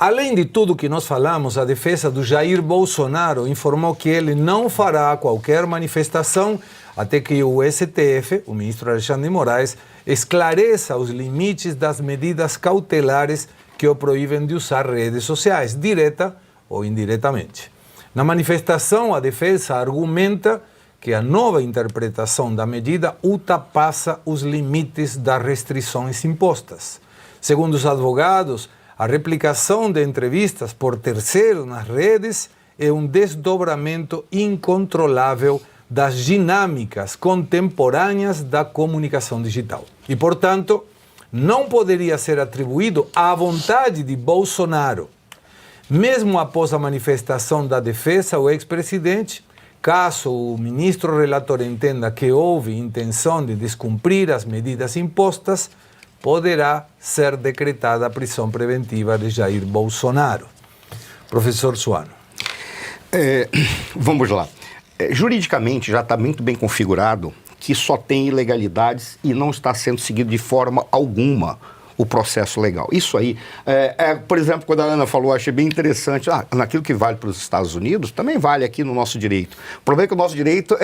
Além de tudo que nós falamos, a defesa do Jair Bolsonaro informou que ele não fará qualquer manifestação até que o STF, o ministro Alexandre de Moraes, esclareça os limites das medidas cautelares que o proíbem de usar redes sociais, direta ou indiretamente. Na manifestação, a defesa argumenta que a nova interpretação da medida ultrapassa os limites das restrições impostas. Segundo os advogados, a replicação de entrevistas por terceiros nas redes é um desdobramento incontrolável das dinâmicas contemporâneas da comunicação digital. E, portanto, não poderia ser atribuído à vontade de Bolsonaro. Mesmo após a manifestação da defesa, o ex-presidente, caso o ministro relator entenda que houve intenção de descumprir as medidas impostas, poderá ser decretada a prisão preventiva de Jair Bolsonaro. Professor Suano. Vamos lá. Juridicamente já está muito bem configurado que só tem ilegalidades e não está sendo seguido de forma alguma o processo legal. Isso aí, por exemplo, quando a Ana falou, achei bem interessante, naquilo que vale para os Estados Unidos, também vale aqui no nosso direito. O problema é que o nosso direito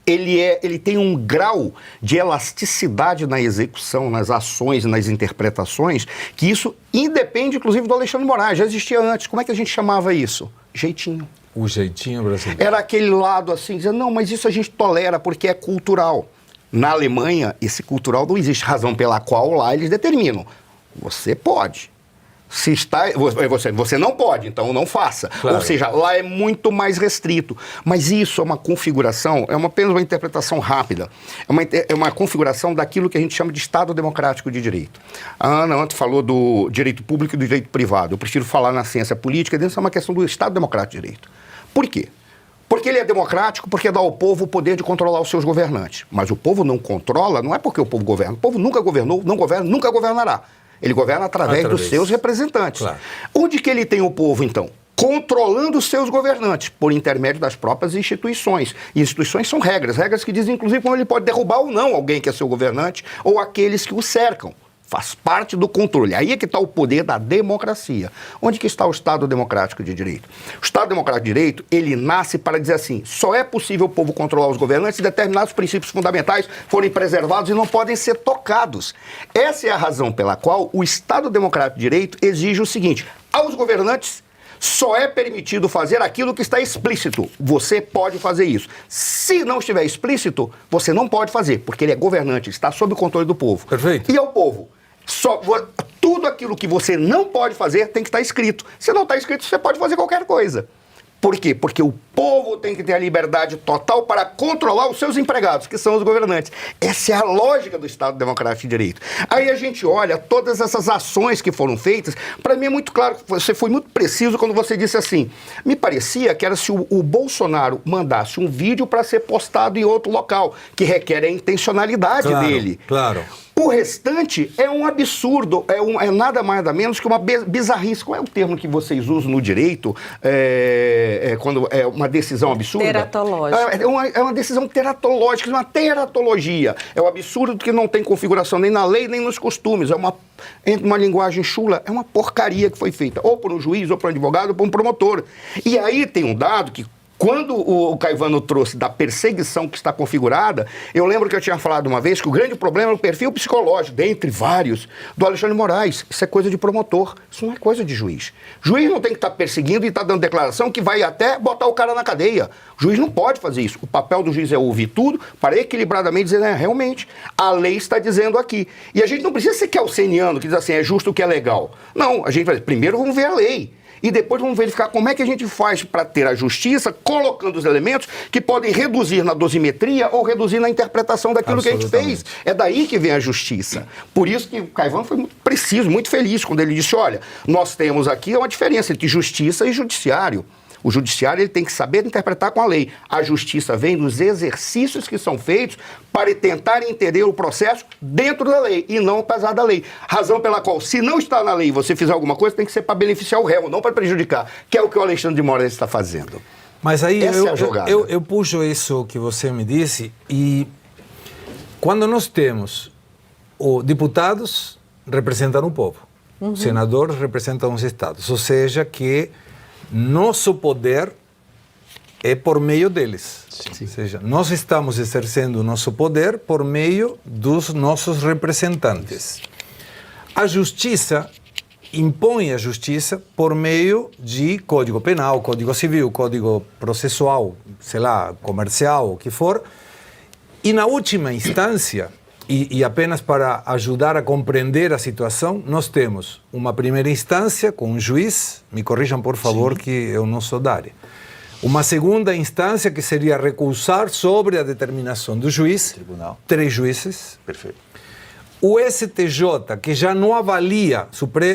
ele tem um grau de elasticidade na execução, nas ações, nas interpretações, que isso independe, inclusive, do Alexandre de Moraes. Já existia antes. Como é que a gente chamava isso? Jeitinho. O jeitinho brasileiro. Era aquele lado assim, dizendo, não, mas isso a gente tolera porque é cultural. Na Alemanha, esse cultural não existe, razão pela qual lá eles determinam. Você pode. Se está, você não pode, então não faça. Claro. Ou seja, lá é muito mais restrito. Mas isso é uma configuração, apenas uma interpretação rápida. É uma configuração daquilo que a gente chama de Estado Democrático de Direito. A Ana antes falou do direito público e do direito privado. Eu prefiro falar na ciência política, dentro é uma questão do Estado Democrático de Direito. Por quê? Porque ele é democrático, porque dá ao povo o poder de controlar os seus governantes. Mas o povo não controla, não é porque o povo governa. O povo nunca governou, não governa, nunca governará. Ele governa através dos seus representantes. Claro. Onde que ele tem o povo, então? Controlando os seus governantes, por intermédio das próprias instituições. E instituições são regras que dizem, inclusive, como ele pode derrubar ou não alguém que é seu governante ou aqueles que o cercam. Faz parte do controle. Aí é que está o poder da democracia. Onde que está o Estado Democrático de Direito? O Estado Democrático de Direito, ele nasce para dizer assim, só é possível o povo controlar os governantes se determinados princípios fundamentais forem preservados e não podem ser tocados. Essa é a razão pela qual o Estado Democrático de Direito exige o seguinte, aos governantes só é permitido fazer aquilo que está explícito. Você pode fazer isso. Se não estiver explícito, você não pode fazer, porque ele é governante, está sob o controle do povo. Perfeito. E ao povo? Tudo aquilo que você não pode fazer tem que estar escrito. Se não está escrito, você pode fazer qualquer coisa. Por quê? Porque o povo tem que ter a liberdade total para controlar os seus empregados, que são os governantes. Essa é a lógica do Estado Democrático de Direito. Aí a gente olha todas essas ações que foram feitas. Para mim é muito claro, você foi muito preciso quando você disse assim, me parecia que era se o Bolsonaro mandasse um vídeo para ser postado em outro local, que requer a intencionalidade dele. Claro. O restante é um absurdo, é nada mais nada menos que uma bizarrice. Qual é o termo que vocês usam no direito quando é uma decisão absurda? Teratológica. É uma decisão teratológica, uma teratologia. É um absurdo que não tem configuração nem na lei, nem nos costumes. Entre uma linguagem chula, é uma porcaria que foi feita, ou por um juiz, ou por um advogado, ou por um promotor. E aí tem um dado que, quando o Caivano trouxe da perseguição que está configurada, eu lembro que eu tinha falado uma vez que o grande problema é o perfil psicológico, dentre vários, do Alexandre de Moraes. Isso é coisa de promotor, isso não é coisa de juiz. Juiz não tem que estar perseguindo e estar dando declaração que vai até botar o cara na cadeia. O juiz não pode fazer isso. O papel do juiz é ouvir tudo para equilibradamente dizer, realmente, a lei está dizendo aqui. E a gente não precisa ser kelseniano, que diz assim, é justo o que é legal. Não, a gente vai dizer, primeiro vamos ver a lei. E depois vamos verificar como é que a gente faz para ter a justiça, colocando os elementos que podem reduzir na dosimetria ou reduzir na interpretação daquilo que a gente fez. É daí que vem a justiça. Por isso que o Caivano foi muito preciso, muito feliz, quando ele disse, olha, nós temos aqui uma diferença entre justiça e judiciário. O judiciário ele tem que saber interpretar com a lei. A justiça vem dos exercícios que são feitos para tentar entender o processo dentro da lei e não apesar da lei. Razão pela qual, se não está na lei e você fizer alguma coisa, tem que ser para beneficiar o réu, não para prejudicar, que é o que o Alexandre de Moraes está fazendo. Mas aí eu puxo isso que você me disse e quando nós temos deputados representando o povo, Senadores representam os estados. Ou seja, que nosso poder é por meio deles. Sim. Ou seja, nós estamos exercendo o nosso poder por meio dos nossos representantes. A justiça impõe a justiça por meio de Código Penal, Código Civil, Código Processual, sei lá, comercial, o que for. E na última instância, e apenas para ajudar a compreender a situação, nós temos uma primeira instância com um juiz, me corrijam por favor, que eu não sou da área. Uma segunda instância que seria recusar sobre a determinação do juiz, tribunal. 3 juízes. Perfeito. O STJ, que já não avalia,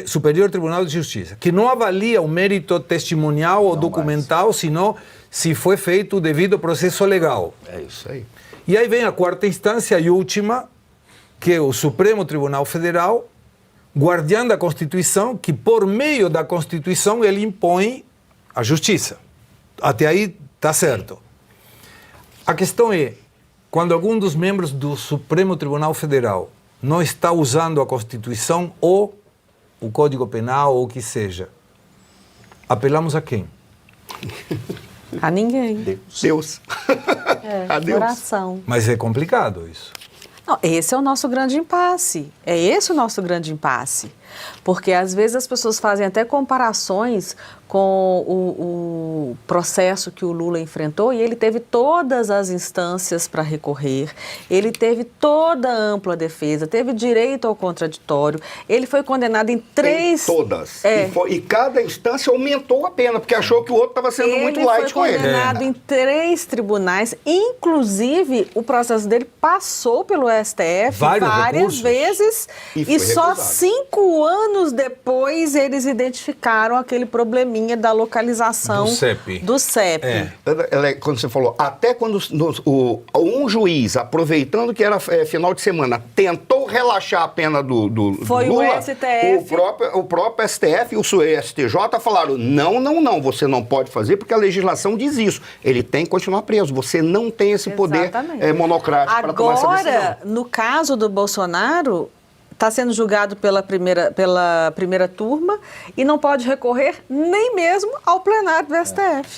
Superior Tribunal de Justiça, que não avalia o mérito testemunial ou documental, senão se foi feito o devido processo legal. É isso aí. E aí vem a quarta instância e última, que é o Supremo Tribunal Federal, guardião da Constituição, que por meio da Constituição ele impõe a justiça. Até aí está certo. A questão é, quando algum dos membros do Supremo Tribunal Federal não está usando a Constituição ou o Código Penal ou o que seja, apelamos a quem? A ninguém. Deus. A Deus. Oração. Mas é complicado isso. Não, esse é o nosso grande impasse. É esse o nosso grande impasse. Porque às vezes as pessoas fazem até comparações com o processo que o Lula enfrentou e ele teve todas as instâncias para recorrer, ele teve toda a ampla defesa, teve direito ao contraditório, ele foi condenado em 3... Todas. E cada instância aumentou a pena, porque achou que o outro estava sendo muito light com ele. Ele foi condenado em 3 tribunais, inclusive o processo dele passou pelo STF várias vezes e só 5 anos depois eles identificaram aquele probleminha da localização do CEP. Quando você falou, até quando um juiz, aproveitando que era final de semana, tentou relaxar a pena do foi Lula, o STF. O próprio STF e o STJ falaram, não, você não pode fazer porque a legislação diz isso. Ele tem que continuar preso, você não tem esse poder monocrático para tomar essa decisão. Agora, no caso do Bolsonaro, está sendo julgado pela primeira turma e não pode recorrer nem mesmo ao plenário do STF.